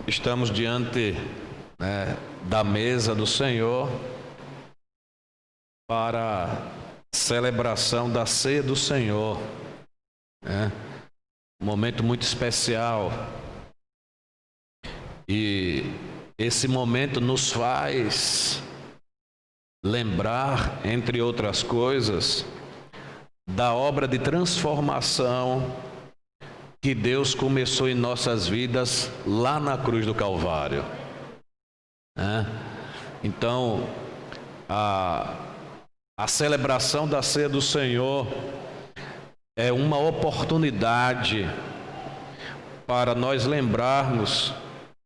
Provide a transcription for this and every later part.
Estamos diante, da mesa do Senhor para a celebração da ceia do Senhor, um momento muito especial, e esse momento nos faz lembrar, entre outras coisas, da obra de transformação que Deus começou em nossas vidas lá na cruz do Calvário. Então, a celebração da ceia do Senhor é uma oportunidade para nós lembrarmos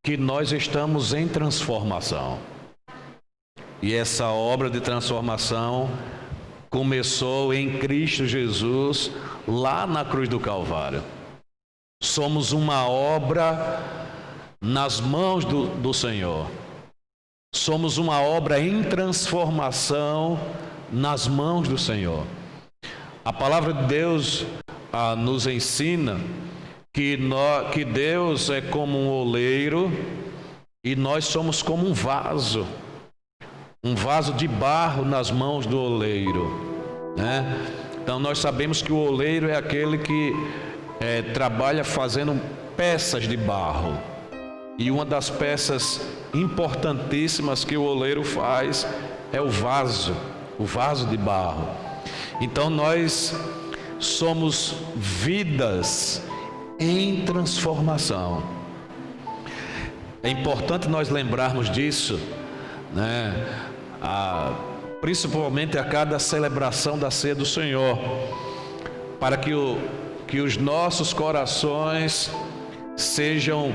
que nós estamos em transformação. E essa obra de transformação começou em Cristo Jesus, lá na cruz do Calvário. Somos uma obra nas mãos do Senhor. Somos uma obra em transformação nas mãos do Senhor. A palavra de Deus nos ensina que Deus é como um oleiro e nós somos como um vaso de barro nas mãos do oleiro, Então nós sabemos que o oleiro é aquele que trabalha fazendo peças de barro, e uma das peças importantíssimas que o oleiro faz é o vaso de barro. Então nós somos vidas em transformação. É importante nós lembrarmos disso, principalmente a cada celebração da ceia do Senhor, para que os nossos corações sejam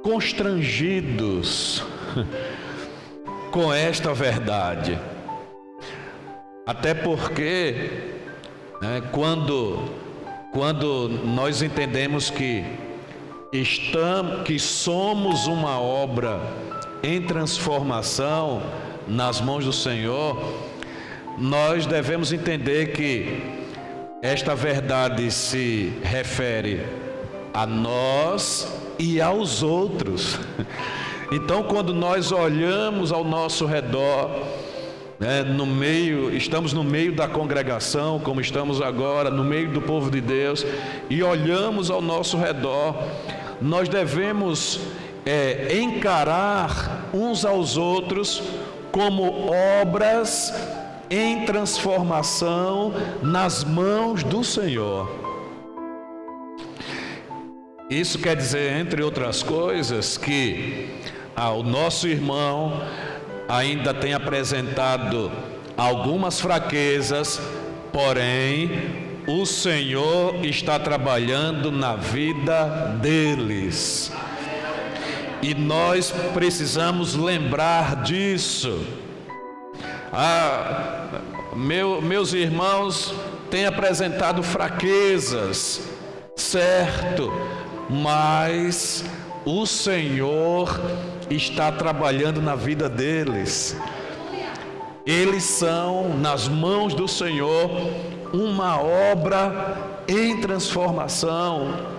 constrangidos com esta verdade. Até porque, quando nós entendemos que somos uma obra em transformação nas mãos do Senhor, nós devemos entender que esta verdade se refere a nós e aos outros. Então, quando nós olhamos ao nosso redor, estamos no meio da congregação, como estamos agora, no meio do povo de Deus, e olhamos ao nosso redor, nós devemos encarar uns aos outros como obras em transformação nas mãos do Senhor. Isso quer dizer, entre outras coisas, que o nosso irmão ainda tem apresentado algumas fraquezas, porém o Senhor está trabalhando na vida deles. E nós precisamos lembrar disso. Meus irmãos têm apresentado fraquezas, certo, mas o Senhor está trabalhando na vida deles. Eles são, nas mãos do Senhor, uma obra em transformação.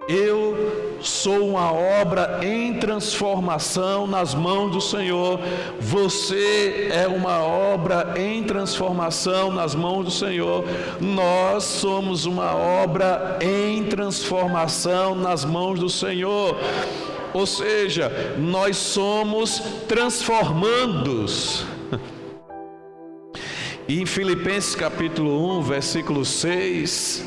Eu sou uma obra em transformação nas mãos do Senhor. Você é uma obra em transformação nas mãos do Senhor. Nós somos uma obra em transformação nas mãos do Senhor. Ou seja, nós somos transformandos. E em Filipenses capítulo 1, versículo 6,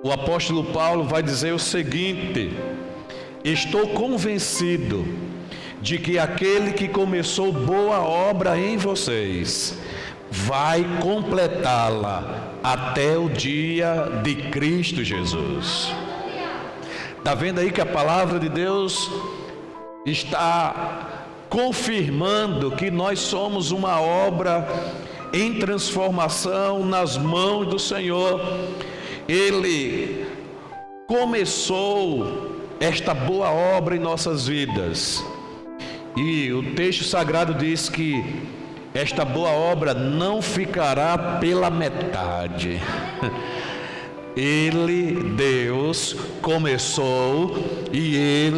o apóstolo Paulo vai dizer o seguinte: estou convencido de que aquele que começou boa obra em vocês vai completá-la até o dia de Cristo Jesus. Está vendo aí que a palavra de Deus está confirmando que nós somos uma obra em transformação nas mãos do Senhor. Ele começou esta boa obra em nossas vidas, e o texto sagrado diz que esta boa obra não ficará pela metade. Deus, começou e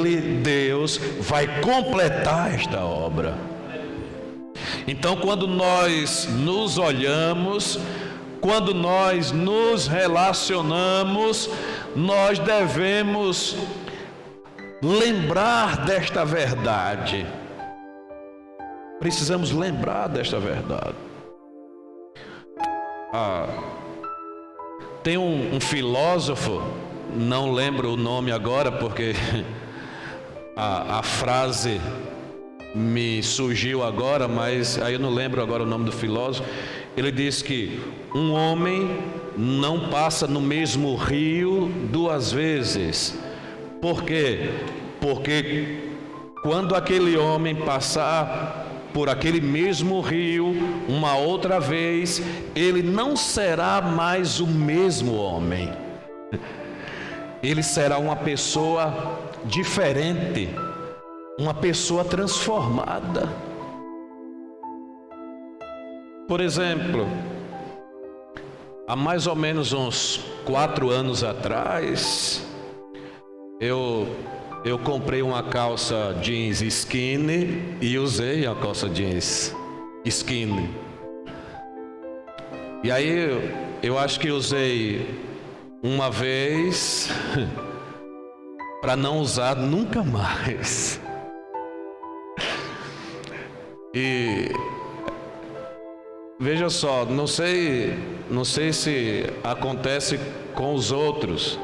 Deus, vai completar esta obra. Então, quando nós nos olhamos, quando nós nos relacionamos, nós devemos lembrar desta verdade. Precisamos lembrar desta verdade. Tem um filósofo, não lembro o nome agora porque a frase me surgiu agora, mas aí eu não lembro agora o nome do filósofo. Ele diz que um homem não passa no mesmo rio duas vezes. Por quê? Porque quando aquele homem passar por aquele mesmo rio uma outra vez, ele não será mais o mesmo homem. Ele será uma pessoa diferente, uma pessoa transformada. Por exemplo, há mais ou menos uns 4 anos atrás, eu comprei uma calça jeans skinny e usei a calça jeans skinny. E aí eu acho que usei uma vez para não usar nunca mais. E veja só, não sei se acontece com os outros,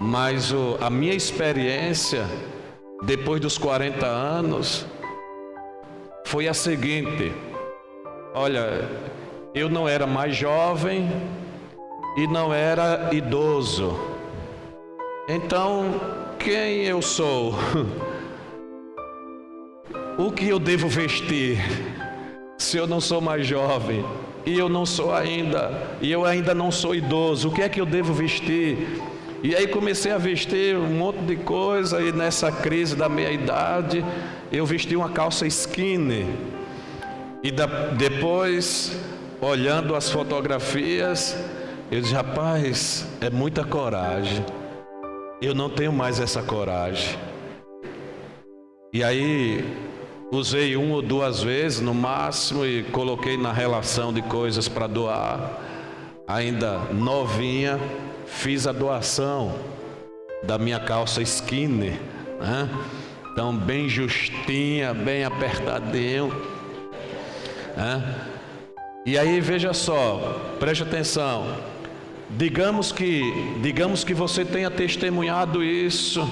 mas a minha experiência depois dos 40 anos foi a seguinte: olha, eu não era mais jovem e não era idoso. Então, quem eu sou? O que eu devo vestir se eu não sou mais jovem e eu ainda não sou idoso? O que é que eu devo vestir? E aí comecei a vestir um monte de coisa, e nessa crise da meia-idade eu vesti uma calça skinny. E depois, olhando as fotografias, eu disse: rapaz, é muita coragem. Eu não tenho mais essa coragem. E aí usei 1 ou 2 vezes no máximo e coloquei na relação de coisas para doar. Ainda novinha, fiz a doação da minha calça skinny, né? Então bem justinha, bem apertadinho, né? E aí veja só, preste atenção. Digamos que você tenha testemunhado isso,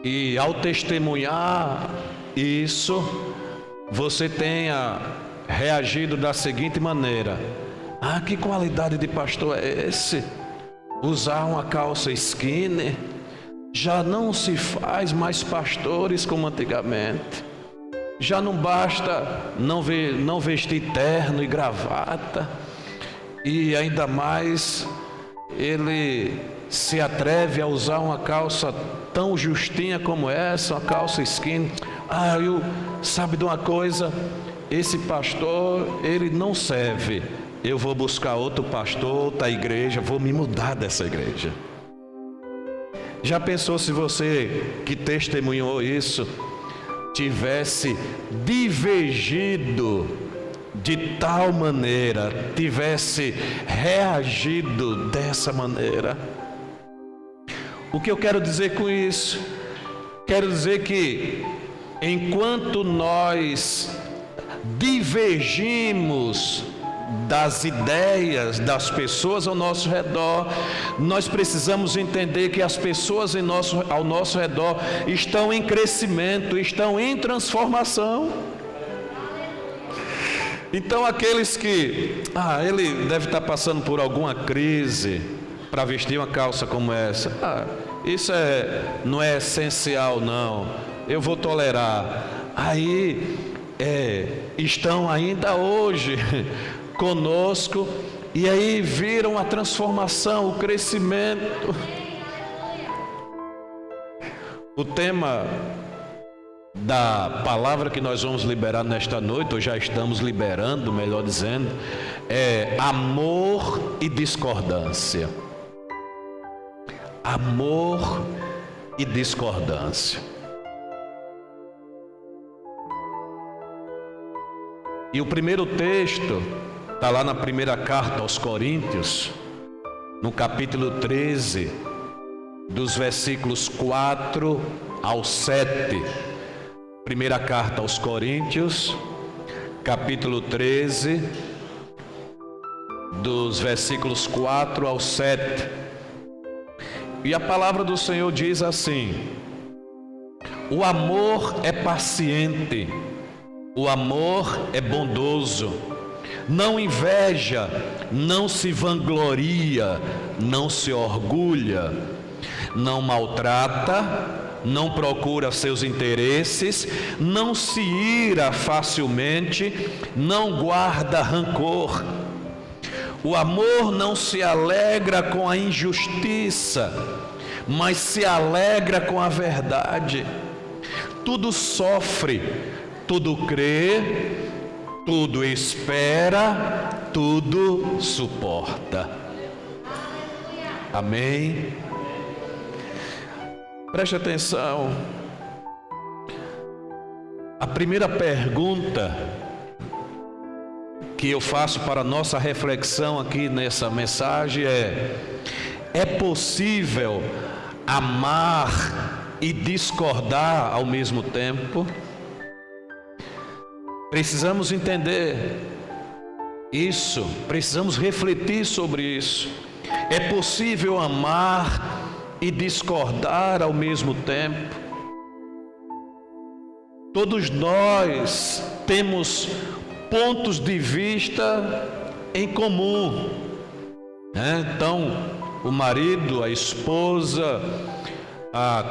e ao testemunhar isso, você tenha reagido da seguinte maneira: ah, que qualidade de pastor é esse? Usar uma calça skinny? Já não se faz mais pastores como antigamente. Já não basta não vestir terno e gravata. E ainda mais, ele se atreve a usar uma calça tão justinha como essa, uma calça skinny. Sabe de uma coisa? Esse pastor, ele não serve. Eu vou buscar outro pastor, outra igreja, vou me mudar dessa igreja. Já pensou se você que testemunhou isso tivesse divergido de tal maneira, tivesse reagido dessa maneira? O que eu quero dizer com isso? Quero dizer que enquanto nós divergimos das ideias das pessoas ao nosso redor, nós precisamos entender que as pessoas ao nosso redor estão em crescimento, estão em transformação. Então aqueles que, ele deve estar passando por alguma crise para vestir uma calça como essa, isso não é essencial não, eu vou tolerar. Aí estão ainda hoje conosco, e aí viram a transformação, o crescimento. O tema da palavra que nós vamos liberar nesta noite, ou já estamos liberando, melhor dizendo, é amor e discordância. Amor e discordância. E o primeiro texto está lá na primeira carta aos Coríntios, no capítulo 13, dos versículos 4 ao 7. Primeira carta aos Coríntios, capítulo 13, dos versículos 4 ao 7. E a palavra do Senhor diz assim: o amor é paciente, o amor é bondoso, não inveja, não se vangloria, não se orgulha, não maltrata, não procura seus interesses, não se ira facilmente, não guarda rancor. O amor não se alegra com a injustiça, mas se alegra com a verdade. Tudo sofre, tudo crê, tudo espera, tudo suporta. Amém? Preste atenção. A primeira pergunta que eu faço para a nossa reflexão aqui nessa mensagem é possível amar e discordar ao mesmo tempo? Precisamos entender isso, precisamos refletir sobre isso. É possível amar e discordar ao mesmo tempo? Todos nós temos pontos de vista em comum, né? Então, o marido, a esposa,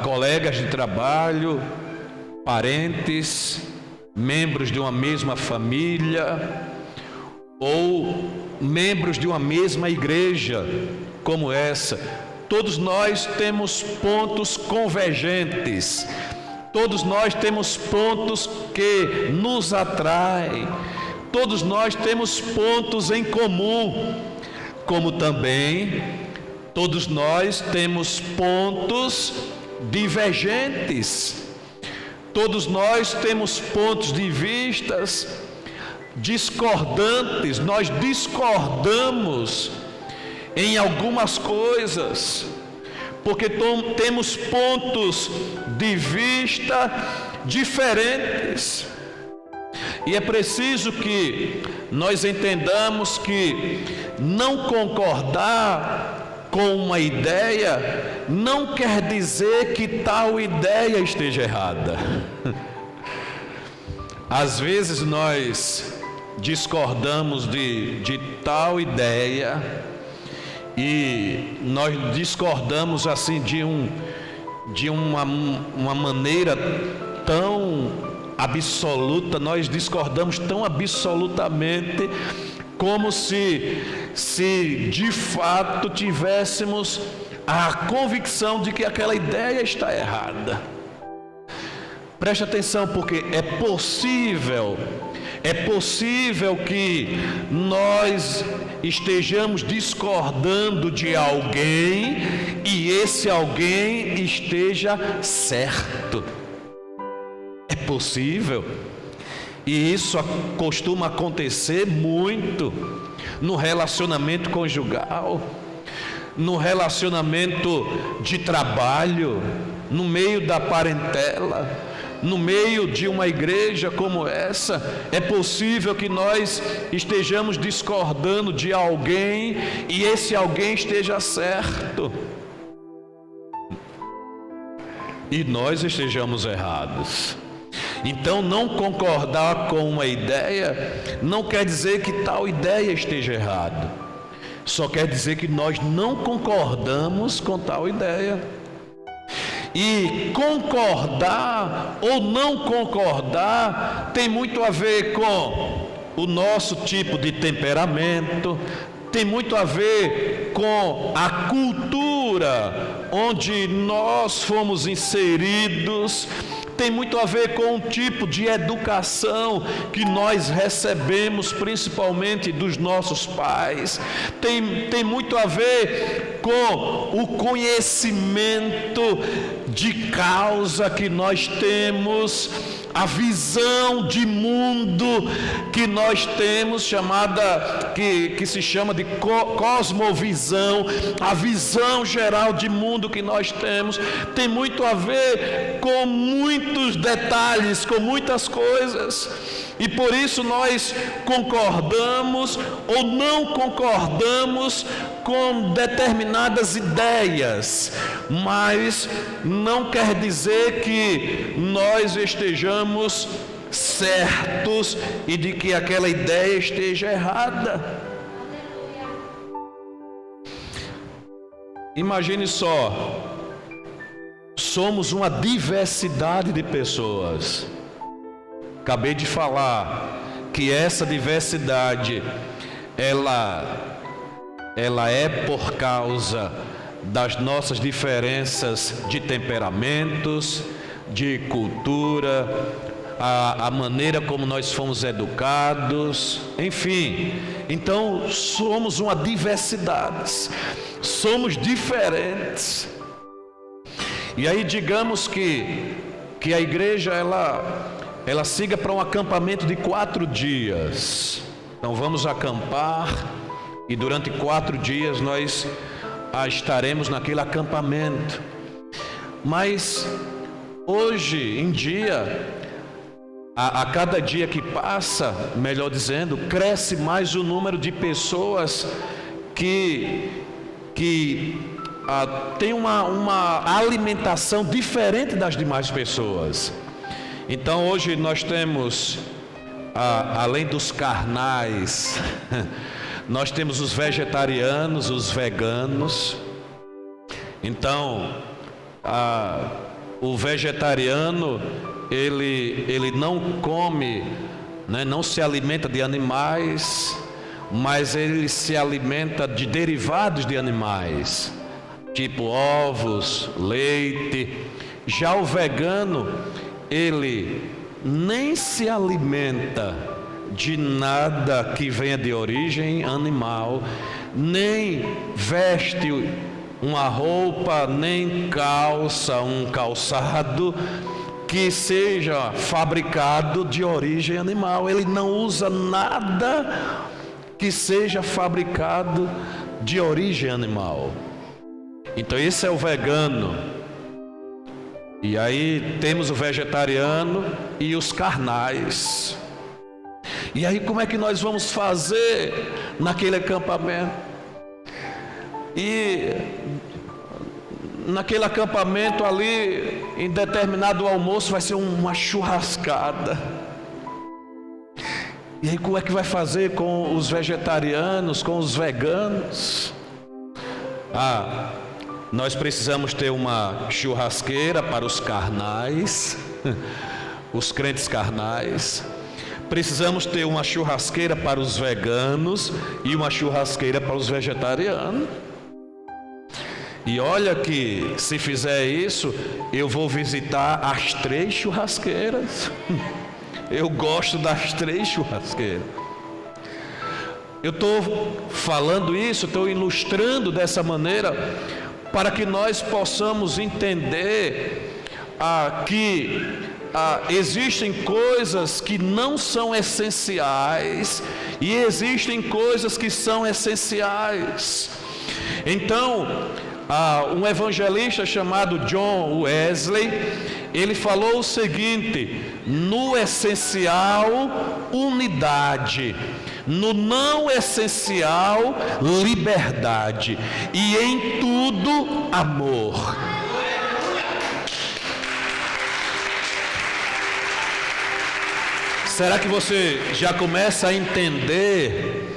colegas de trabalho, parentes, membros de uma mesma família, ou membros de uma mesma igreja como essa. Todos nós temos pontos convergentes, todos nós temos pontos que nos atraem, todos nós temos pontos em comum, como também todos nós temos pontos divergentes, todos nós temos pontos de vistas discordantes, nós discordamos em algumas coisas, porque temos pontos de vista diferentes. E é preciso que nós entendamos que não concordar com uma ideia não quer dizer que tal ideia esteja errada. Às vezes nós discordamos de tal ideia, e nós discordamos assim de uma maneira tão absoluta, nós discordamos tão absolutamente, como se de fato tivéssemos a convicção de que aquela ideia está errada. Preste atenção, porque é possível que nós estejamos discordando de alguém e esse alguém esteja certo. É possível. E isso costuma acontecer muito no relacionamento conjugal, no relacionamento de trabalho, no meio da parentela, no meio de uma igreja como essa. É possível que nós estejamos discordando de alguém e esse alguém esteja certo e nós estejamos errados. Então, não concordar com uma ideia não quer dizer que tal ideia esteja errada, só quer dizer que nós não concordamos com tal ideia. E concordar ou não concordar tem muito a ver com o nosso tipo de temperamento, tem muito a ver com a cultura onde nós fomos inseridos, tem muito a ver com o tipo de educação que nós recebemos, principalmente dos nossos pais. Tem muito a ver com o conhecimento de causa que nós temos, a visão de mundo que nós temos, que se chama de cosmovisão, a visão geral de mundo que nós temos, tem muito a ver com muitos detalhes, com muitas coisas, e por isso nós concordamos ou não concordamos com determinadas ideias, mas não quer dizer que nós estejamos certos e de que aquela ideia esteja errada. Imagine só, somos uma diversidade de pessoas. Acabei de falar que essa diversidade, ela é por causa das nossas diferenças de temperamentos, de cultura, a maneira como nós fomos educados, enfim. Então somos uma diversidade, somos diferentes. E aí digamos que a igreja ela siga para um acampamento de 4 dias. Então vamos acampar e durante 4 dias nós estaremos naquele acampamento. Mas hoje em dia, a cada dia que passa, melhor dizendo, cresce mais o número de pessoas que tem uma alimentação diferente das demais pessoas. Então hoje nós temos, além dos carnais, nós temos os vegetarianos, os veganos. Então, o vegetariano, ele não come, né, não se alimenta de animais, mas ele se alimenta de derivados de animais, tipo ovos, leite. Já o vegano, ele nem se alimenta de nada que venha de origem animal, nem veste uma roupa, nem calça um calçado que seja fabricado de origem animal. Ele não usa nada que seja fabricado de origem animal. Então esse é o vegano. E aí temos o vegetariano e os carnais. E aí como é que nós vamos fazer naquele acampamento? E naquele acampamento ali, em determinado almoço, vai ser uma churrascada. E aí como é que vai fazer com os vegetarianos, com os veganos? Nós precisamos ter uma churrasqueira para os carnais, os crentes carnais. Precisamos ter uma churrasqueira para os veganos e uma churrasqueira para os vegetarianos. E olha que se fizer isso, eu vou visitar as 3 churrasqueiras. Eu gosto das 3 churrasqueiras. Eu estou falando isso, estou ilustrando dessa maneira, para que nós possamos entender que existem coisas que não são essenciais e existem coisas que são essenciais. Então, um evangelista chamado John Wesley, ele falou o seguinte: no essencial, unidade; no não essencial, liberdade; e em tudo, amor. Será que você já começa a entender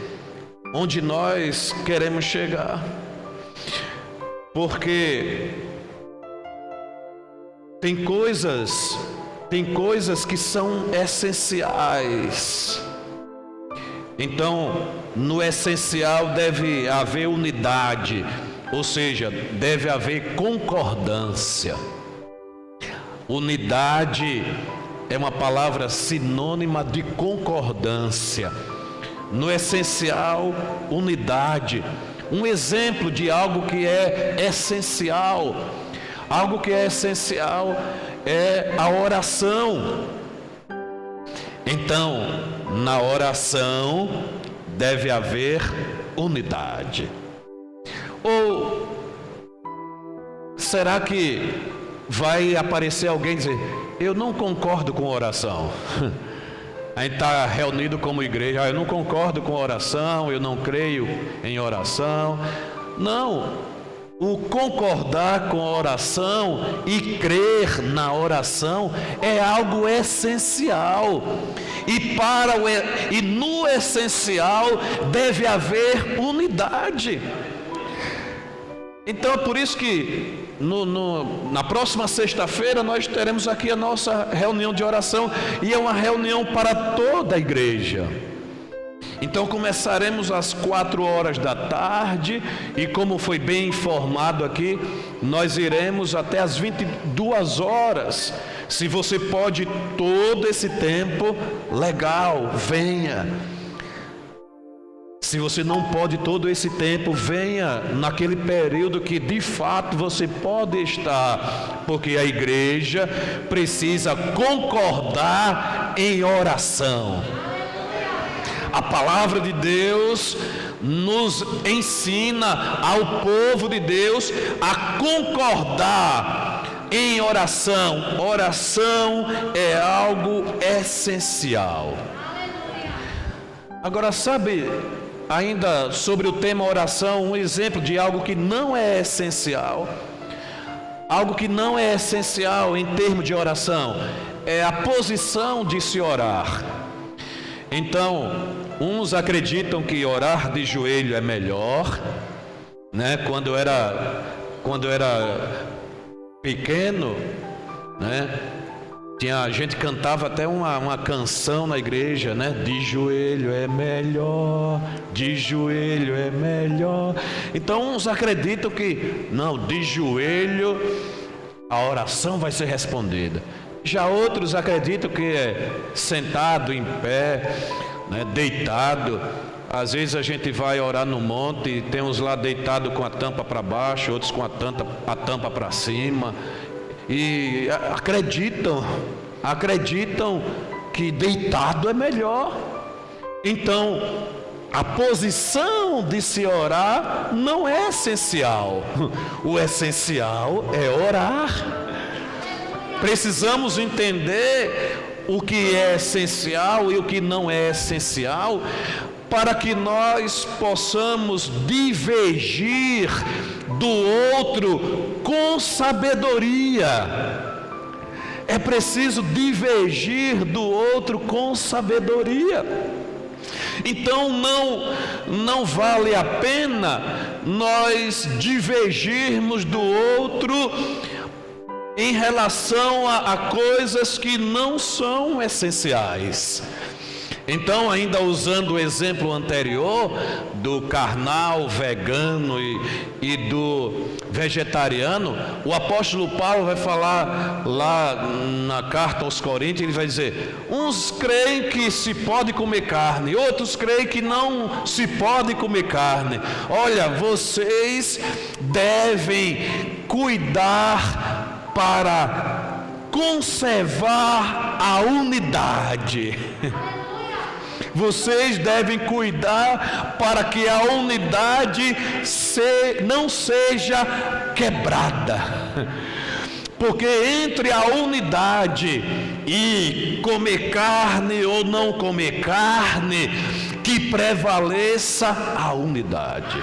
onde nós queremos chegar? Porque tem coisas que são essenciais. Então, no essencial deve haver unidade, ou seja, deve haver concordância. Unidade é uma palavra sinônima de concordância. No essencial, unidade. Um exemplo de algo que é essencial. Algo que é essencial é a oração. Então, na oração deve haver unidade. Ou será que vai aparecer alguém e dizer: eu não concordo com oração? A gente está reunido como igreja: eu não concordo com oração, eu não creio em oração. Não. O concordar com a oração e crer na oração é algo essencial. E no essencial deve haver unidade. Então é por isso que na próxima sexta-feira nós teremos aqui a nossa reunião de oração, e é uma reunião para toda a igreja. Então começaremos às 16h, e como foi bem informado aqui, nós iremos até às 22h. Se você pode todo esse tempo, legal, venha. Se você não pode todo esse tempo, venha naquele período que de fato você pode estar, porque a igreja precisa concordar em oração. A palavra de Deus nos ensina ao povo de Deus a concordar em oração. Oração é algo essencial. Agora, sabe, ainda sobre o tema oração, um exemplo de algo que não é essencial. Algo que não é essencial em termos de oração é a posição de se orar. Então, uns acreditam que orar de joelho é melhor, né? Quando eu era pequeno, né? A gente cantava até uma canção na igreja, né? De joelho é melhor, de joelho é melhor. Então, uns acreditam que não, de joelho a oração vai ser respondida. Já outros acreditam que é sentado, em pé, né, deitado. Às vezes a gente vai orar no monte e tem uns lá deitados com a tampa para baixo, outros com a tampa para cima. E acreditam que deitado é melhor. Então, a posição de se orar não é essencial. O essencial é orar. Precisamos entender o que é essencial e o que não é essencial, para que nós possamos divergir do outro com sabedoria. É preciso divergir do outro com sabedoria. Então não vale a pena nós divergirmos do outro em relação a coisas que não são essenciais. Então, ainda usando o exemplo anterior do carnal, vegano e do vegetariano, o apóstolo Paulo vai falar lá na carta aos Coríntios, ele vai dizer: uns creem que se pode comer carne, outros creem que não se pode comer carne. Olha, vocês devem cuidar para conservar a unidade. Vocês devem cuidar para que a unidade não seja quebrada. Porque entre a unidade e comer carne ou não comer carne, que prevaleça a unidade.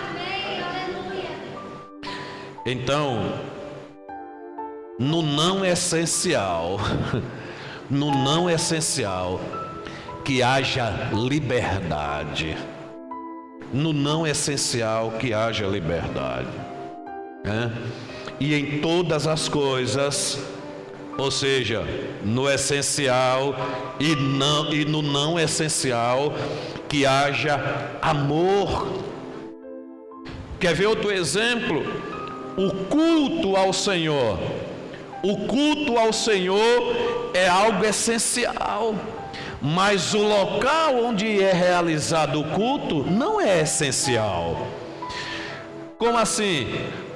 Então, no não essencial, que haja liberdade. No não essencial, que haja liberdade, né? E em todas as coisas, ou seja, no essencial e no não essencial, que haja amor. Quer ver outro exemplo? O culto ao Senhor. O culto ao Senhor é algo essencial, mas o local onde é realizado o culto não é essencial. Como assim?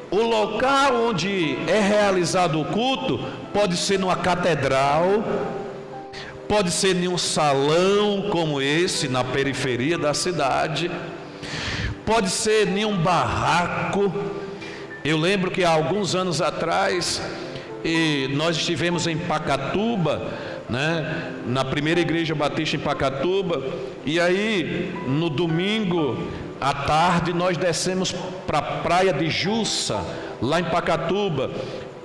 O local onde é realizado o culto pode ser numa catedral, pode ser em um salão como esse, na periferia da cidade, pode ser em um barraco. Eu lembro que há alguns anos atrás, nós estivemos em Pacatuba, né, na primeira igreja batista em Pacatuba, e aí no domingo à tarde nós descemos para a praia de Jussa, lá em Pacatuba,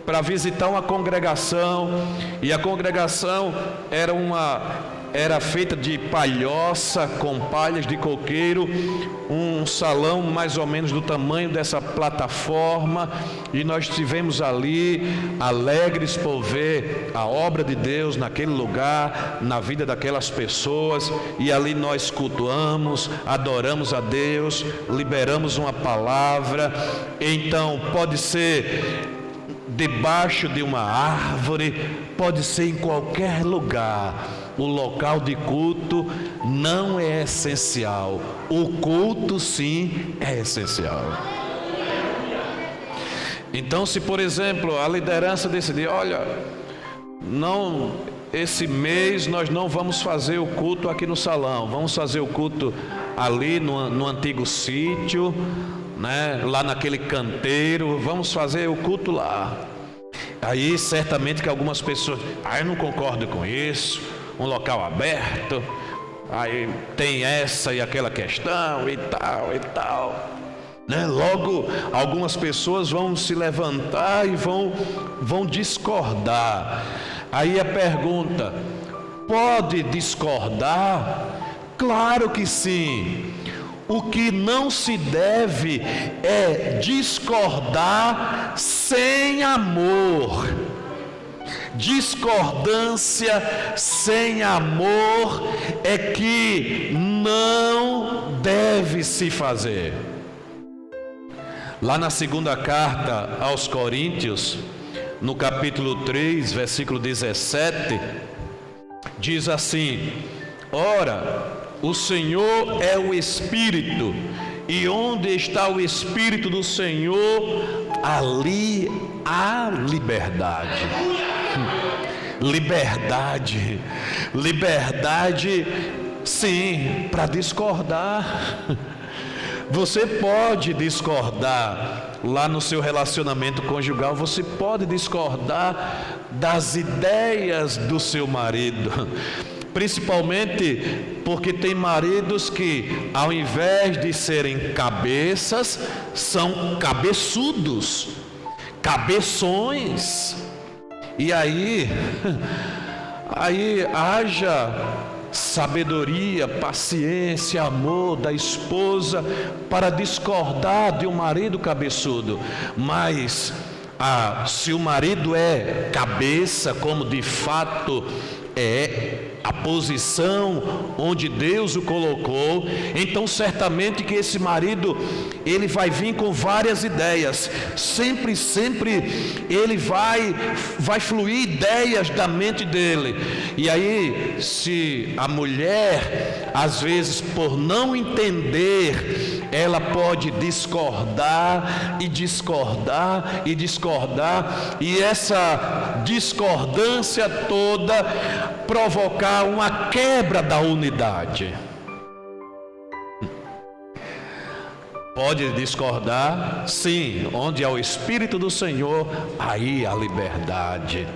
para visitar uma congregação, e a congregação era feita de palhoça com palhas de coqueiro, um salão mais ou menos do tamanho dessa plataforma, e nós estivemos ali alegres por ver a obra de Deus naquele lugar, na vida daquelas pessoas, e ali nós cultuamos, adoramos a Deus, liberamos uma palavra. Então pode ser debaixo de uma árvore, pode ser em qualquer lugar. O local de culto não é essencial, o culto sim é essencial. Então, se por exemplo a liderança decidir, olha, não, esse mês nós não vamos fazer o culto aqui no salão, vamos fazer o culto ali no antigo sítio, né, lá naquele canteiro, vamos fazer o culto lá. Aí certamente que algumas pessoas, eu não concordo com isso, um local aberto, aí tem essa e aquela questão e tal, né? Logo algumas pessoas vão se levantar e vão discordar. Aí a pergunta: pode discordar? Claro que sim. O que não se deve é discordar sem amor. Discordância sem amor é que não deve se fazer. Lá na segunda carta aos Coríntios, no capítulo 3, versículo 17, diz assim: ora, o Senhor é o Espírito, e onde está o Espírito do Senhor, ali há liberdade. Liberdade, sim, para discordar. Você pode discordar lá no seu relacionamento conjugal, você pode discordar das ideias do seu marido. Principalmente porque tem maridos que, ao invés de serem cabeças, são cabeçudos, cabeções. E aí haja sabedoria, paciência, amor da esposa para discordar de um marido cabeçudo. Mas se o marido é cabeça, como de fato é a posição onde Deus o colocou, então certamente que esse marido, ele vai vir com várias ideias, sempre ele vai fluir ideias da mente dele. E aí, se a mulher, às vezes por não entender, ela pode discordar, e essa discordância toda provocar uma quebra da unidade. Pode discordar, sim, onde há o Espírito do Senhor, aí há liberdade.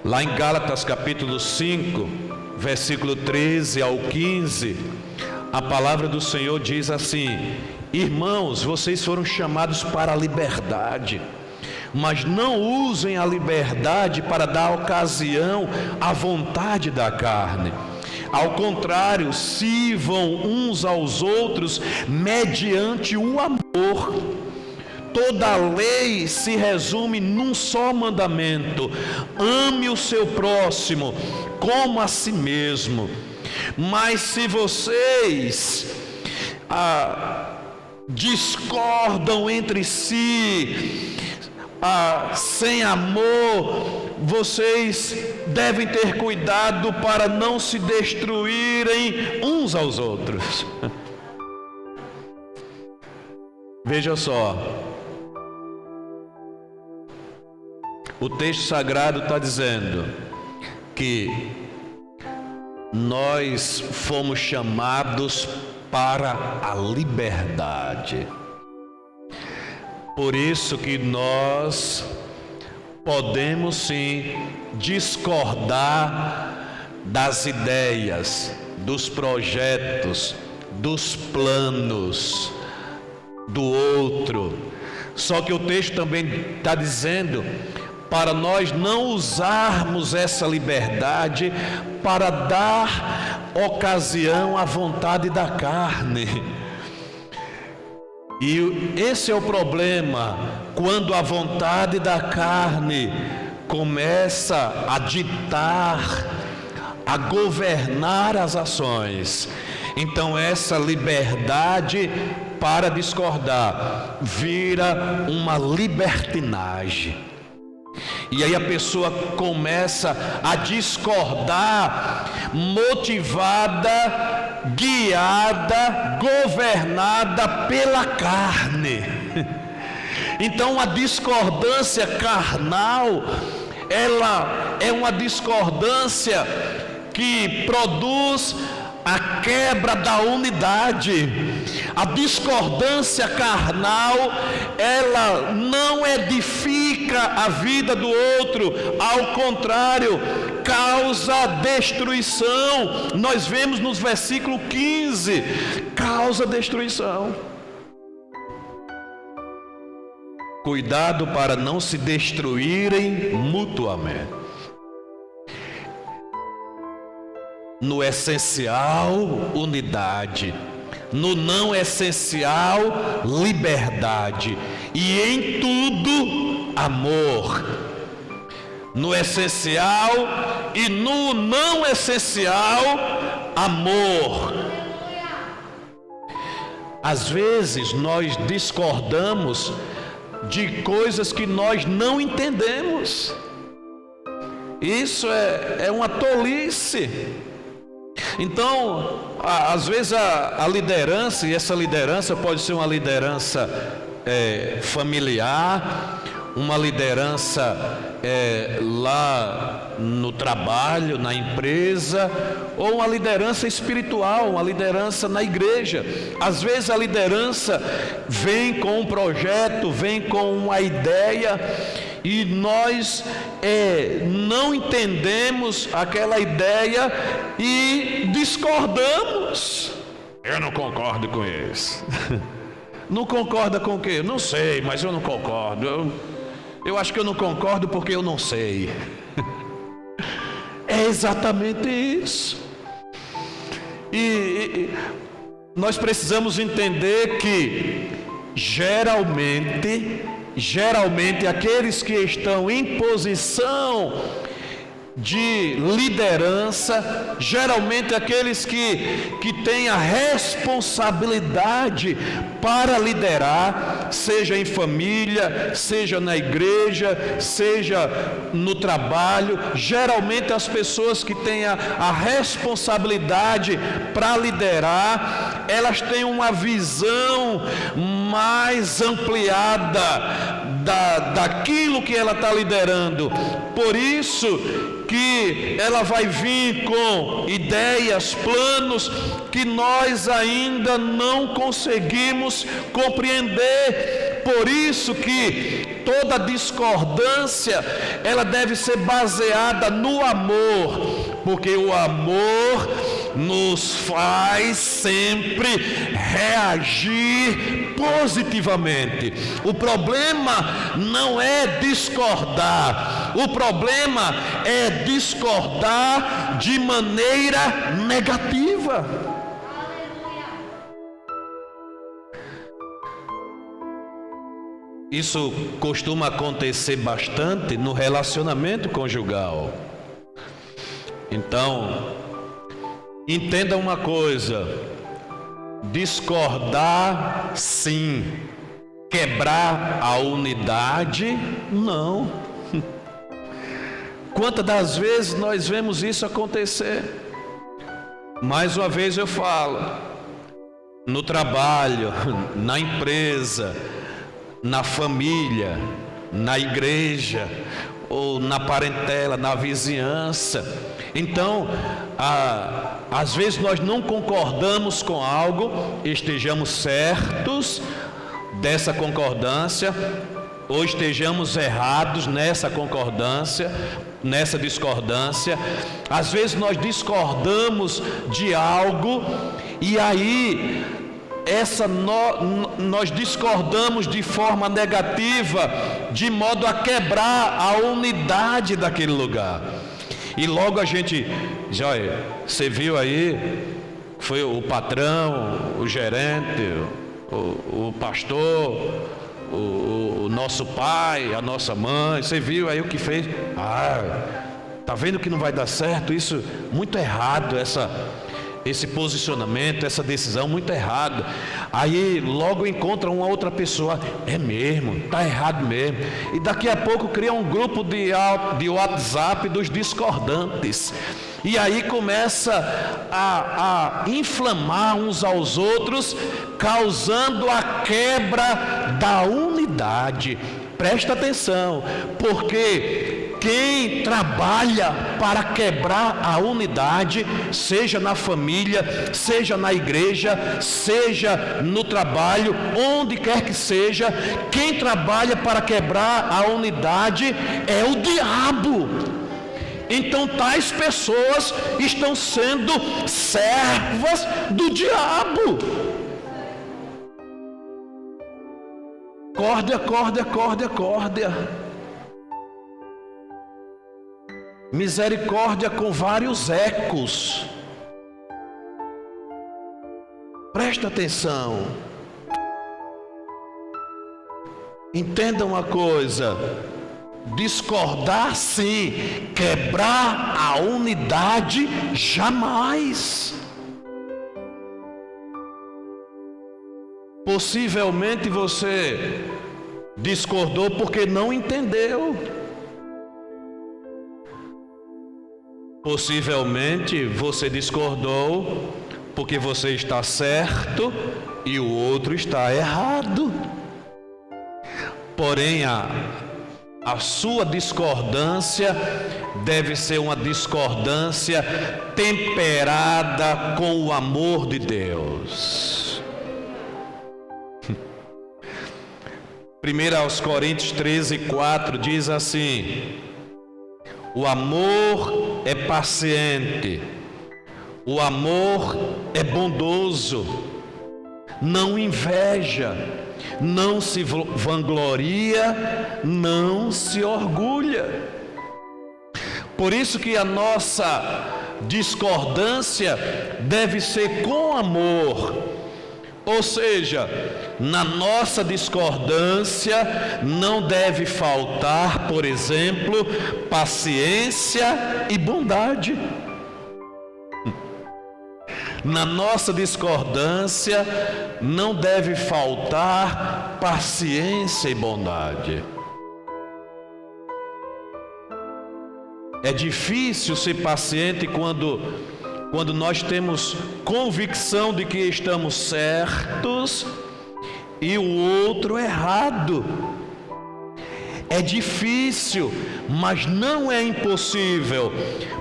Lá em Gálatas capítulo 5, versículo 13 ao 15, a palavra do Senhor diz assim: irmãos, vocês foram chamados para a liberdade, mas não usem a liberdade para dar ocasião à vontade da carne. Ao contrário, sirvam uns aos outros mediante o amor. Toda a lei se resume num só mandamento: ame o seu próximo como a si mesmo. Mas se vocês discordam entre si, sem amor, vocês devem ter cuidado para não se destruírem uns aos outros. Veja só, o texto sagrado está dizendo que nós fomos chamados para a liberdade. Por isso que nós podemos sim discordar das ideias, dos projetos, dos planos do outro. Só que o texto também está dizendo para nós não usarmos essa liberdade para dar ocasião à vontade da carne. E esse é o problema, quando a vontade da carne começa a ditar, a governar as ações. Então essa liberdade para discordar vira uma libertinagem. E aí a pessoa começa a discordar, motivada, guiada, governada pela carne. Então a discordância carnal, ela é uma discordância que produz a quebra da unidade. A discordância carnal, ela não edifica a vida do outro, ao contrário, causa destruição. Nós vemos nos versículo 15, causa destruição. Cuidado para não se destruírem mutuamente. No essencial, unidade. No não essencial, liberdade. E em tudo, amor. No essencial e no não essencial, amor. Às vezes nós discordamos de coisas que nós não entendemos. Isso é uma tolice. Então, às vezes a liderança, e essa liderança pode ser uma liderança familiar, uma liderança lá no trabalho, na empresa, ou uma liderança espiritual, uma liderança na igreja. Às vezes a liderança vem com um projeto, vem com uma ideia, e nós não entendemos aquela ideia e discordamos. Eu não concordo com isso. Não concorda com o quê? Não sei, mas eu não concordo. Eu acho que eu não concordo porque eu não sei. É exatamente isso. E nós precisamos entender que geralmente aqueles que estão em posição de liderança, geralmente aqueles que têm a responsabilidade para liderar, seja em família, seja na igreja, seja no trabalho, geralmente as pessoas que têm a responsabilidade para liderar, elas têm uma visão mais ampliada daquilo que ela está liderando. Por isso que ela vai vir com ideias, planos que nós ainda não conseguimos compreender. Por isso que toda discordância, ela deve ser baseada no amor, porque o amor nos faz sempre reagir positivamente. O problema não é discordar, o problema é discordar de maneira negativa. Isso costuma acontecer bastante no relacionamento conjugal. Então, entenda uma coisa: discordar sim, quebrar a unidade? Não. Quantas das vezes nós vemos isso acontecer? Mais uma vez eu falo, no trabalho, na empresa, na família, na igreja, ou na parentela, na vizinhança. Então, às vezes nós não concordamos com algo, estejamos certos dessa concordância, ou estejamos errados nessa concordância, nessa discordância. Às vezes nós discordamos de algo, e aí nós discordamos de forma negativa, de modo a quebrar a unidade daquele lugar. E logo a gente, olha, você viu aí, foi o patrão, o gerente, o pastor, o nosso pai, a nossa mãe, você viu aí o que fez? Tá vendo que não vai dar certo? Isso muito errado, esse posicionamento, essa decisão muito errada. Aí logo encontra uma outra pessoa, é mesmo, tá errado mesmo. E daqui a pouco cria um grupo de WhatsApp dos discordantes. E aí começa a inflamar uns aos outros, causando a quebra da unidade. Presta atenção, porque quem trabalha para quebrar a unidade, seja na família, seja na igreja, seja no trabalho, onde quer que seja, quem trabalha para quebrar a unidade é o diabo. Então tais pessoas estão sendo servas do diabo. Misericórdia. Misericórdia com vários ecos. Presta atenção. Entenda uma coisa. Discordar sim, quebrar a unidade jamais. Possivelmente você discordou porque não entendeu. Possivelmente você discordou porque você está certo e o outro está errado. Porém, a sua discordância deve ser uma discordância temperada com o amor de Deus. 1 Coríntios 13:4 diz assim: o amor é paciente, o amor é bondoso, não inveja, não se vangloria, não se orgulha. Por isso que a nossa discordância deve ser com amor. Ou seja, na nossa discordância não deve faltar, por exemplo, paciência e bondade. Na nossa discordância não deve faltar paciência e bondade. É difícil ser paciente quando nós temos convicção de que estamos certos e o outro errado. É difícil, mas não é impossível,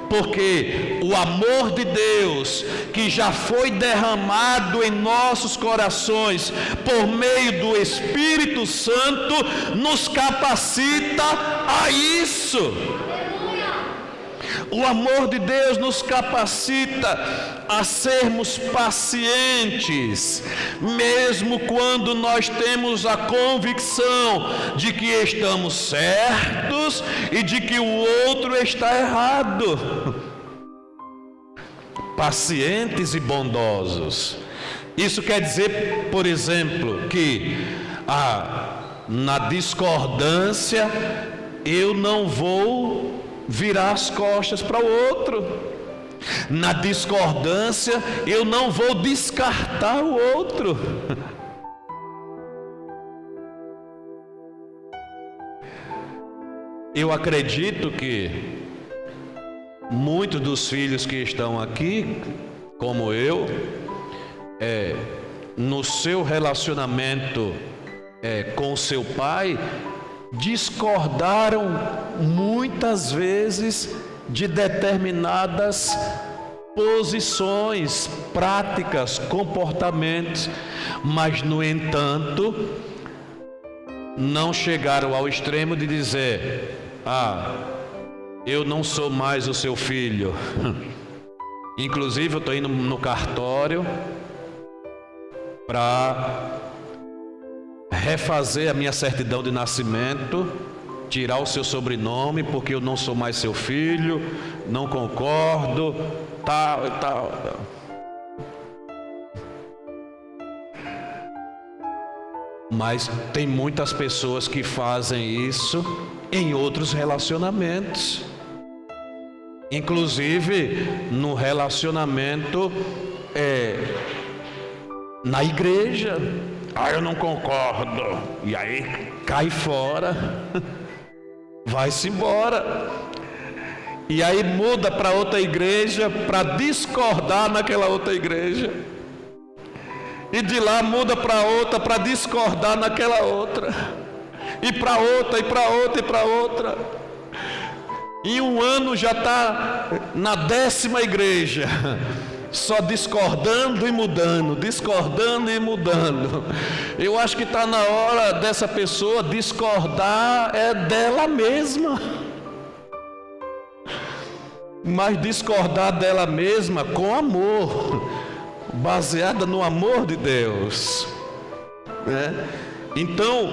porque o amor de Deus, que já foi derramado em nossos corações por meio do Espírito Santo, nos capacita a isso. O amor de Deus nos capacita a sermos pacientes, mesmo quando nós temos a convicção de que estamos certos e de que o outro está errado. Pacientes e bondosos. Isso quer dizer, por exemplo, que na discordância eu não vou virar as costas para o outro. Na discordância eu não vou descartar o outro. eu acredito que muitos dos filhos que estão aqui, como eu, no seu relacionamento com seu pai, discordaram muitas vezes de determinadas posições, práticas, comportamentos, mas no entanto não chegaram ao extremo de dizer: eu não sou mais o seu filho. Inclusive eu estou indo no cartório para refazer a minha certidão de nascimento, tirar o seu sobrenome, porque eu não sou mais seu filho, não concordo, tal e tal. Mas tem muitas pessoas que fazem isso em outros relacionamentos, inclusive no relacionamento na igreja. Eu não concordo, e aí cai fora, vai-se embora, e aí muda para outra igreja para discordar naquela outra igreja, e de lá muda para outra para discordar naquela outra, e para outra, e para outra, e para outra. Em um ano já está na 10ª igreja, só discordando e mudando, discordando e mudando. Eu acho que está na hora dessa pessoa discordar dela mesma, mas discordar dela mesma com amor, baseada no amor de Deus, né? Então,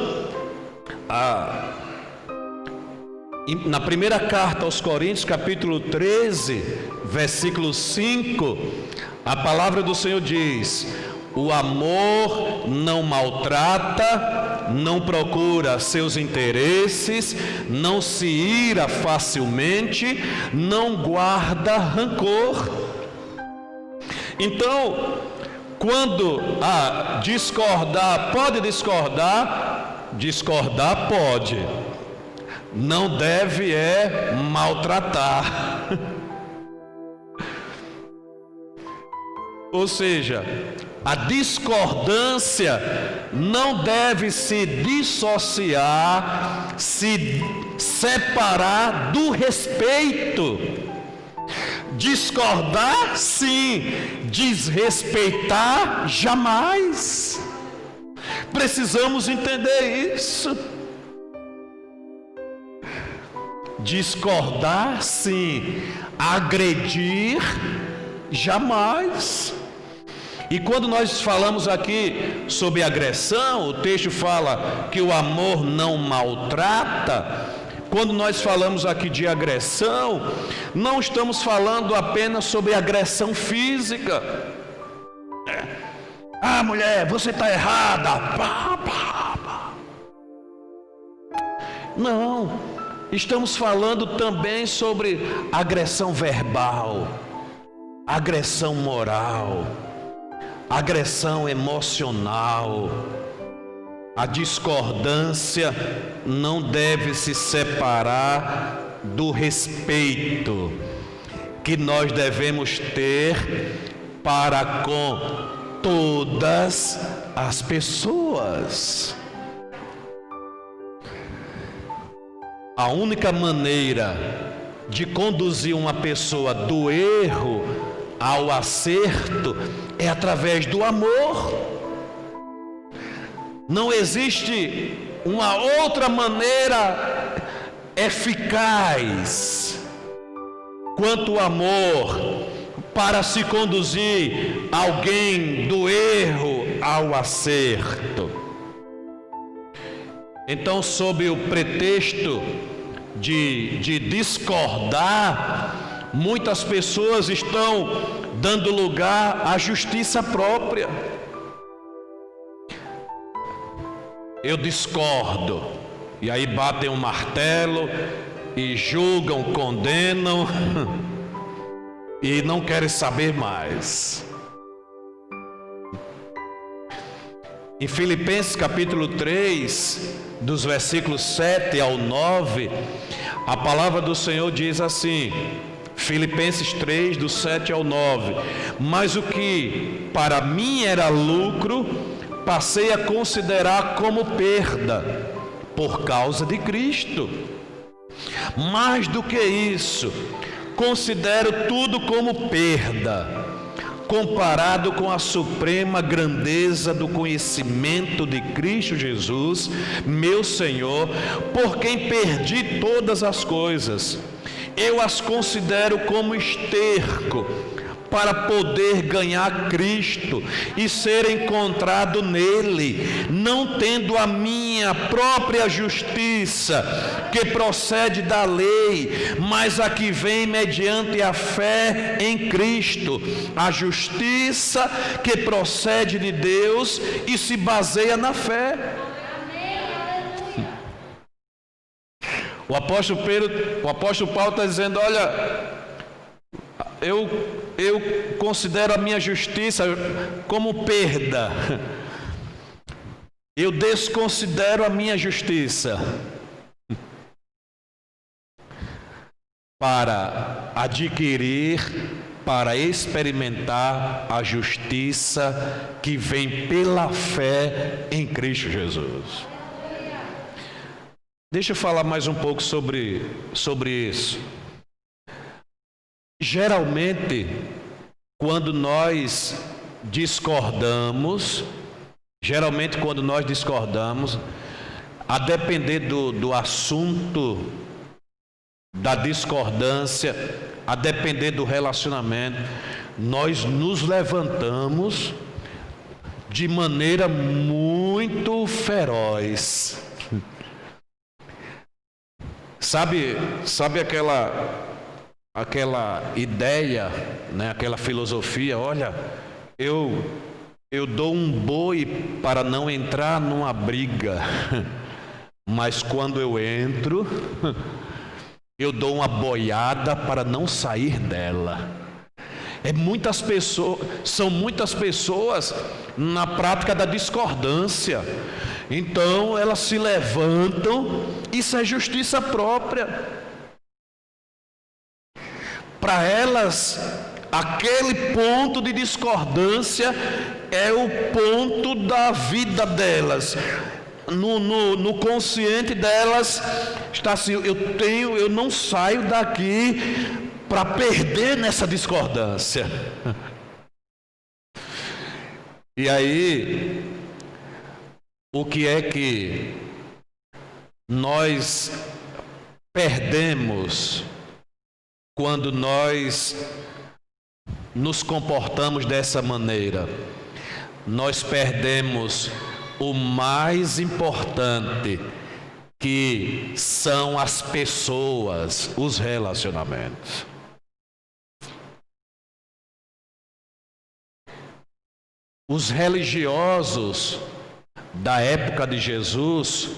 na primeira carta aos Coríntios, capítulo 13, versículo 5, a palavra do Senhor diz: o amor não maltrata, não procura seus interesses, não se ira facilmente, não guarda rancor. Então, quando discordar, pode discordar, discordar pode, não deve maltratar. Ou seja, a discordância não deve se dissociar, se separar do respeito. Discordar, sim; desrespeitar, jamais. Precisamos entender isso. Discordar, sim; agredir, jamais. E quando nós falamos aqui sobre agressão, o texto fala que o amor não maltrata. Quando nós falamos aqui de agressão, não estamos falando apenas sobre agressão física. Mulher, você está errada. Não, estamos falando também sobre agressão verbal, agressão moral, agressão emocional. A discordância não deve se separar do respeito que nós devemos ter para com todas as pessoas. A única maneira de conduzir uma pessoa do erro ao acerto é através do amor. Não existe uma outra maneira eficaz quanto o amor para se conduzir alguém do erro ao acerto. Então, sob o pretexto de discordar, muitas pessoas estão dando lugar à justiça própria. Eu discordo, e aí batem um martelo e julgam, condenam e não querem saber mais. Em Filipenses capítulo 3, dos versículos 7 ao 9, a palavra do Senhor diz assim, Filipenses 3, do 7 ao 9: mas o que para mim era lucro, passei a considerar como perda, por causa de Cristo. Mais do que isso, considero tudo como perda, comparado com a suprema grandeza do conhecimento de Cristo Jesus, meu Senhor, por quem perdi todas as coisas. Eu as considero como esterco, para poder ganhar Cristo e ser encontrado nele, não tendo a minha própria justiça, que procede da lei, mas a que vem mediante a fé em Cristo, a justiça que procede de Deus e se baseia na fé. O apóstolo Paulo está dizendo, olha, eu considero a minha justiça como perda. Eu desconsidero a minha justiça para adquirir, para experimentar a justiça que vem pela fé em Cristo Jesus. Deixa eu falar mais um pouco sobre isso. Geralmente, quando nós discordamos, a depender do assunto da discordância, a depender do relacionamento, nós nos levantamos de maneira muito feroz. Sabe aquela ideia, né, aquela filosofia, olha, eu dou um boi para não entrar numa briga, mas quando eu entro, eu dou uma boiada para não sair dela. São muitas pessoas na prática da discordância. Então elas se levantam, isso é justiça própria. Para elas, aquele ponto de discordância é o ponto da vida delas. No consciente delas está assim, eu não saio daqui para perder nessa discordância. E aí, o que é que nós perdemos quando nós nos comportamos dessa maneira? Nós perdemos o mais importante, que são as pessoas, os relacionamentos. Os religiosos da época de Jesus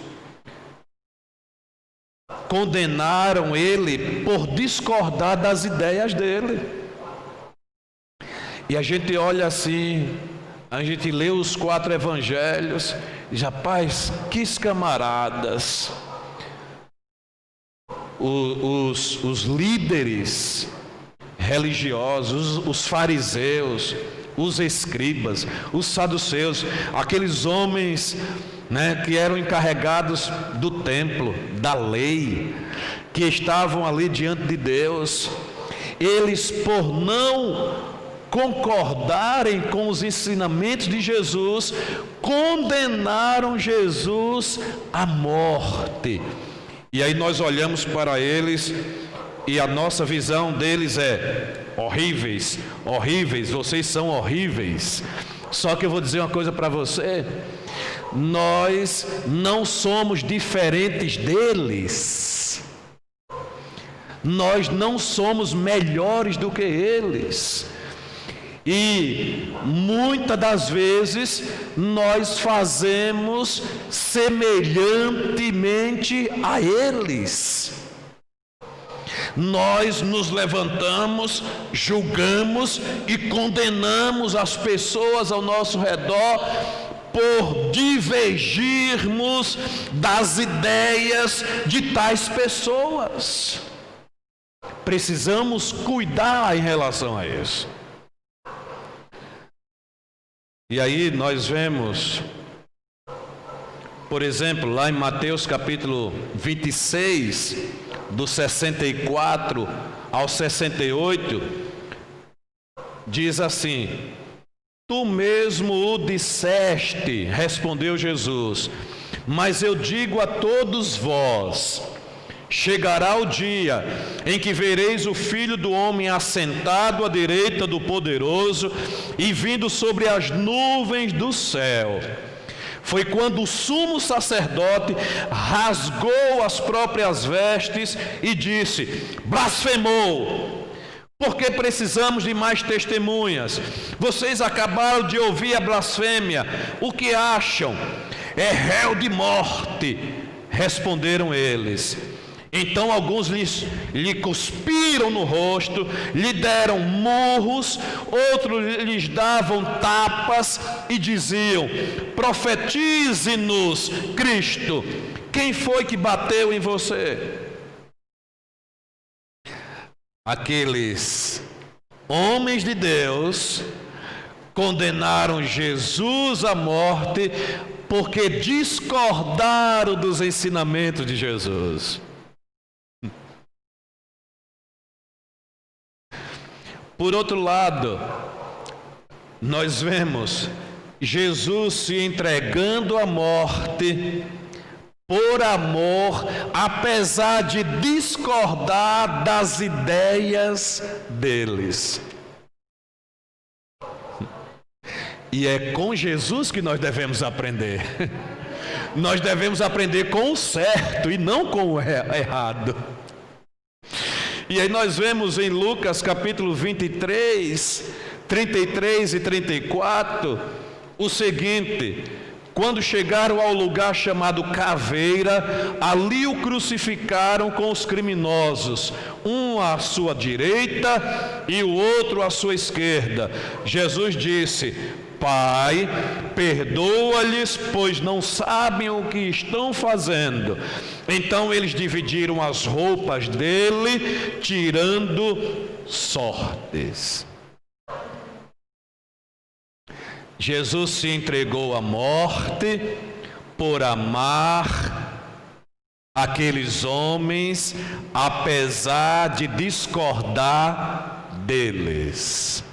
condenaram ele por discordar das ideias dele. E a gente olha assim, a gente lê os 4 evangelhos e diz, rapaz, que camaradas. Os líderes religiosos, os fariseus, os escribas, os saduceus, aqueles homens, né, que eram encarregados do templo, da lei, que estavam ali diante de Deus, eles, por não concordarem com os ensinamentos de Jesus, condenaram Jesus à morte. E aí nós olhamos para eles e a nossa visão deles é: horríveis, horríveis, vocês são horríveis. Só que eu vou dizer uma coisa para você: nós não somos diferentes deles, nós não somos melhores do que eles. E muitas das vezes nós fazemos semelhantemente a eles. Nós nos levantamos, julgamos e condenamos as pessoas ao nosso redor por divergirmos das ideias de tais pessoas. Precisamos cuidar em relação a isso. E aí nós vemos, por exemplo, lá em Mateus capítulo 26, do 64 ao 68, diz assim: Tu mesmo o disseste, respondeu Jesus, mas eu digo a todos vós, chegará o dia em que vereis o Filho do Homem assentado à direita do Poderoso e vindo sobre as nuvens do céu. Foi quando o sumo sacerdote rasgou as próprias vestes e disse: blasfemou! Porque precisamos de mais testemunhas. Vocês acabaram de ouvir a blasfêmia. O que acham? É réu de morte, responderam eles. Então alguns lhe cuspiram no rosto, lhe deram murros, outros lhes davam tapas e diziam: profetize-nos, Cristo, quem foi que bateu em você? Aqueles homens de Deus condenaram Jesus à morte porque discordaram dos ensinamentos de Jesus. Por outro lado, nós vemos Jesus se entregando à morte por amor, apesar de discordar das ideias deles. E é com Jesus que nós devemos aprender. Nós devemos aprender com o certo e não com o errado. E aí nós vemos em Lucas capítulo 23, 33 e 34, o seguinte: quando chegaram ao lugar chamado Caveira, ali o crucificaram com os criminosos, um à sua direita e o outro à sua esquerda. Jesus disse: Pai, perdoa-lhes, pois não sabem o que estão fazendo. Então eles dividiram as roupas dele, tirando sortes. Jesus se entregou à morte por amar aqueles homens, apesar de discordar deles.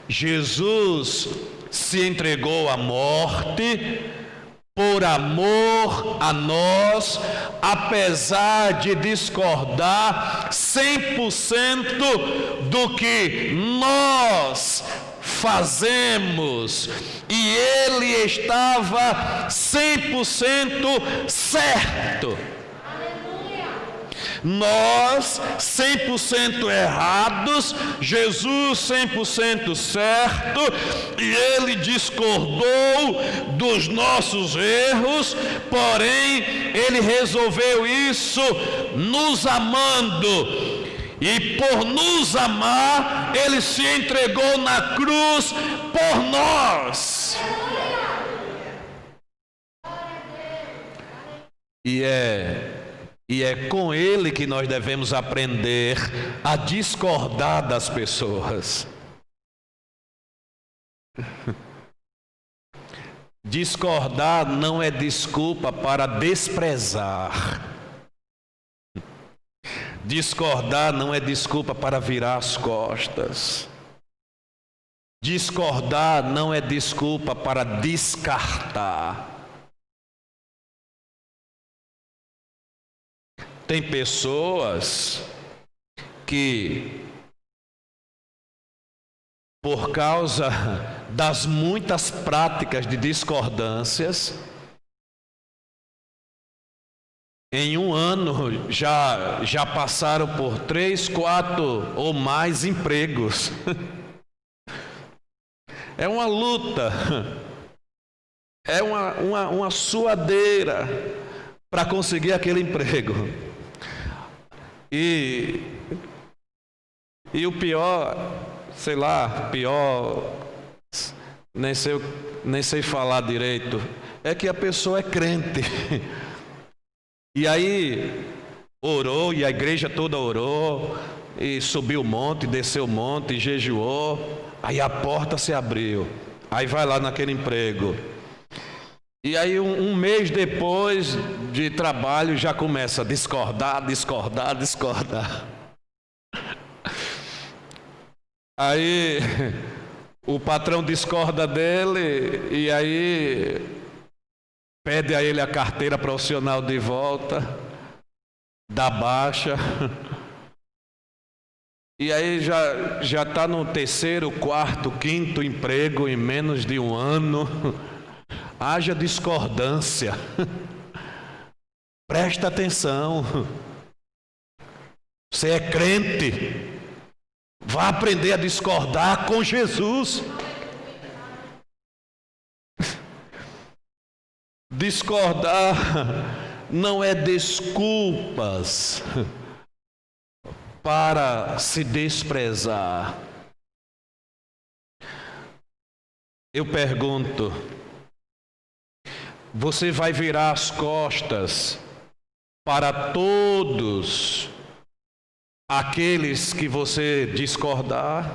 Jesus se entregou à morte por amor a nós, apesar de discordar 100% do que nós fazemos, e ele estava 100% certo. Nós 100% errados, Jesus 100% certo, e ele discordou dos nossos erros, porém ele resolveu isso nos amando. E por nos amar, ele se entregou na cruz por nós. E é com ele que nós devemos aprender a discordar das pessoas. Discordar não é desculpa para desprezar. Discordar não é desculpa para virar as costas. Discordar não é desculpa para descartar. Tem pessoas que, por causa das muitas práticas de discordâncias, em um ano já passaram por 3, 4 ou mais empregos. É uma luta, é uma suadeira para conseguir aquele emprego. E o pior, nem sei falar direito, é que a pessoa é crente. E aí orou, e a igreja toda orou, e subiu o monte, desceu o monte, e jejuou, aí a porta se abriu, aí vai lá naquele emprego. E aí um mês depois de trabalho já começa a discordar. Aí o patrão discorda dele e aí pede a ele a carteira profissional de volta, dá baixa. E aí já está no terceiro, quarto, quinto emprego em menos de um ano. Haja discordância. Presta atenção. Você é crente. Vá aprender a discordar com Jesus. Discordar não é desculpas para se desprezar. Eu pergunto, você vai virar as costas para todos aqueles que você discordar?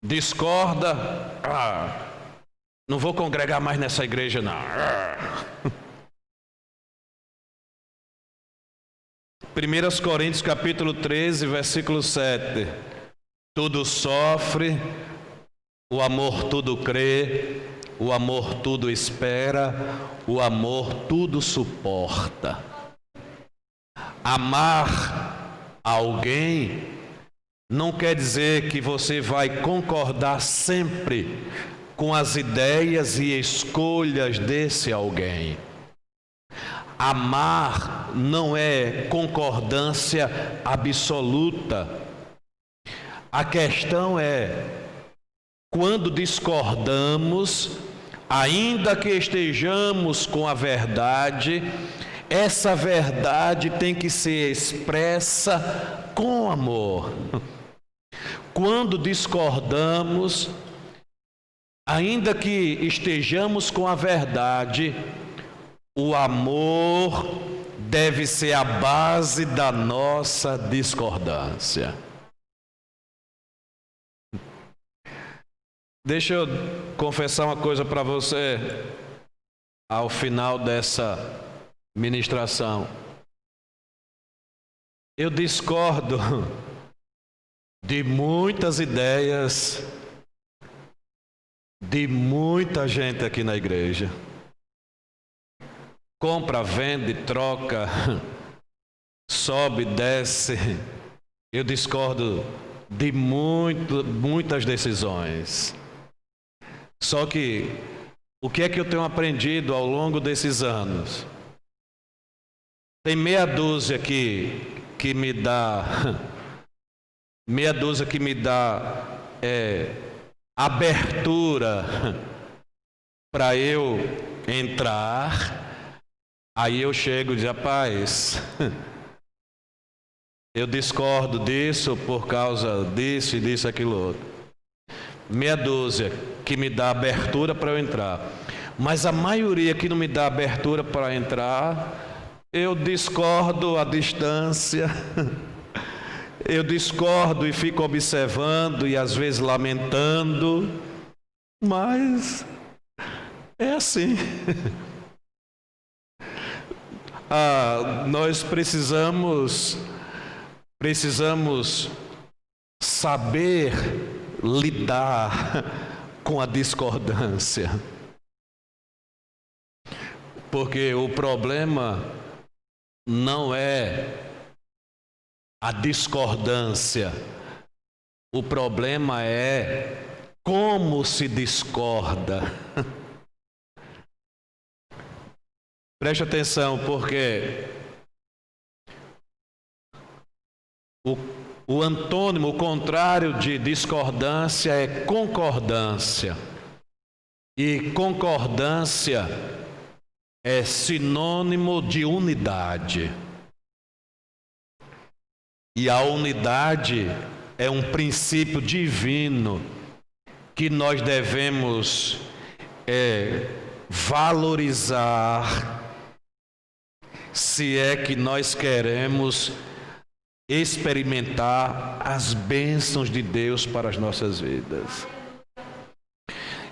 Discorda? Não vou congregar mais nessa igreja, não. 1 Coríntios capítulo 13, versículo 7. Tudo sofre, o amor tudo crê, o amor tudo espera, o amor tudo suporta. Amar alguém não quer dizer que você vai concordar sempre com as ideias e escolhas desse alguém. Amar não é concordância absoluta. A questão é, quando discordamos, ainda que estejamos com a verdade, essa verdade tem que ser expressa com amor. Quando discordamos, ainda que estejamos com a verdade, o amor deve ser a base da nossa discordância. Deixa eu confessar uma coisa para você ao final dessa ministração. Eu discordo de muitas ideias de muita gente aqui na igreja. Compra, vende, troca, sobe, desce. Eu discordo de muitas decisões. Só que, o que é que eu tenho aprendido ao longo desses anos? Tem meia dúzia que me dá abertura para eu entrar. Aí eu chego e digo, rapaz, eu discordo disso por causa disso e disso, aquilo outro. Meia dúzia que me dá abertura para eu entrar. Mas a maioria que não me dá abertura para entrar, eu discordo à distância. Eu discordo e fico observando e às vezes lamentando. Mas é assim. Nós precisamos saber lidar com a discordância. Porque o problema não é a discordância. O problema é como se discorda. Preste atenção, porque o antônimo, o contrário de discordância é concordância. E concordância é sinônimo de unidade. E a unidade é um princípio divino que nós devemos valorizar, se é que nós queremos experimentar as bênçãos de Deus para as nossas vidas.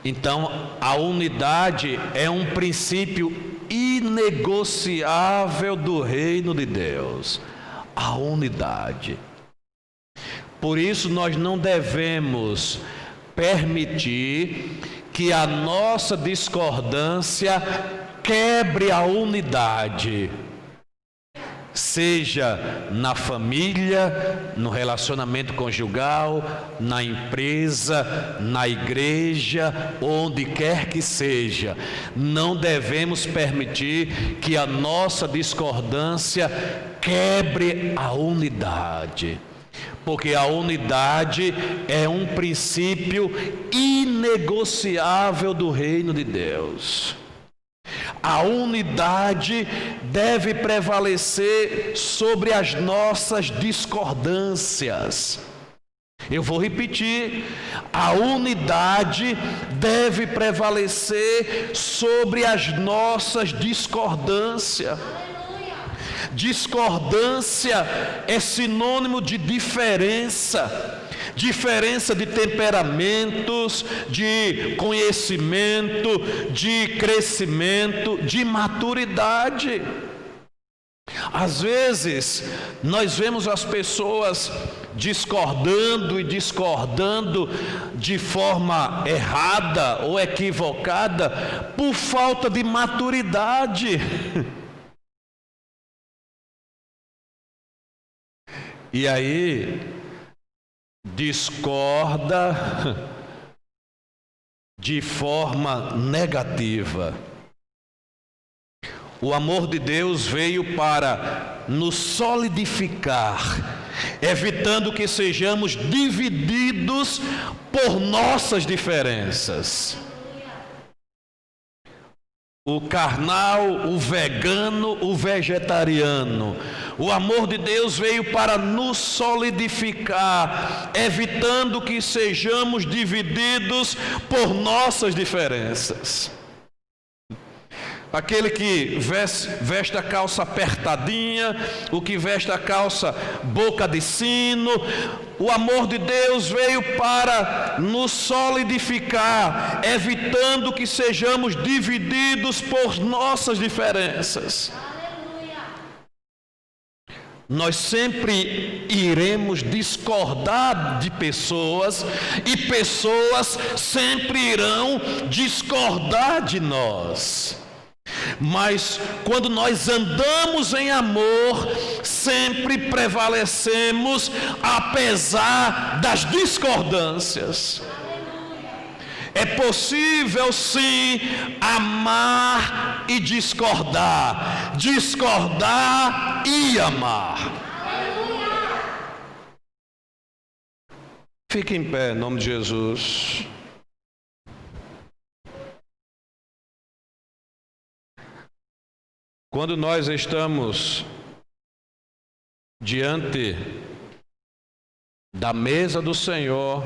Então, a unidade é um princípio inegociável do reino de Deus. A unidade. Por isso, nós não devemos permitir que a nossa discordância quebre a unidade. Seja na família, no relacionamento conjugal, na empresa, na igreja, onde quer que seja, não devemos permitir que a nossa discordância quebre a unidade, porque a unidade é um princípio inegociável do reino de Deus. A unidade deve prevalecer sobre as nossas discordâncias. Eu vou repetir: a unidade deve prevalecer sobre as nossas discordâncias. Discordância é sinônimo de diferença. Diferença de temperamentos, de conhecimento, de crescimento, de maturidade. Às vezes, nós vemos as pessoas discordando de forma errada ou equivocada por falta de maturidade. E aí discorda de forma negativa. O amor de Deus veio para nos solidificar, evitando que sejamos divididos por nossas diferenças. O carnal, o vegano, o vegetariano. O amor de Deus veio para nos solidificar, evitando que sejamos divididos por nossas diferenças. Aquele que veste a calça apertadinha, o que veste a calça boca de sino, o amor de Deus veio para nos solidificar, evitando que sejamos divididos por nossas diferenças. Nós sempre iremos discordar de pessoas, e pessoas sempre irão discordar de nós. Mas quando nós andamos em amor, sempre prevalecemos apesar das discordâncias. É possível sim amar e discordar, discordar e amar. Fique em pé, em nome de Jesus. Quando nós estamos diante da mesa do Senhor,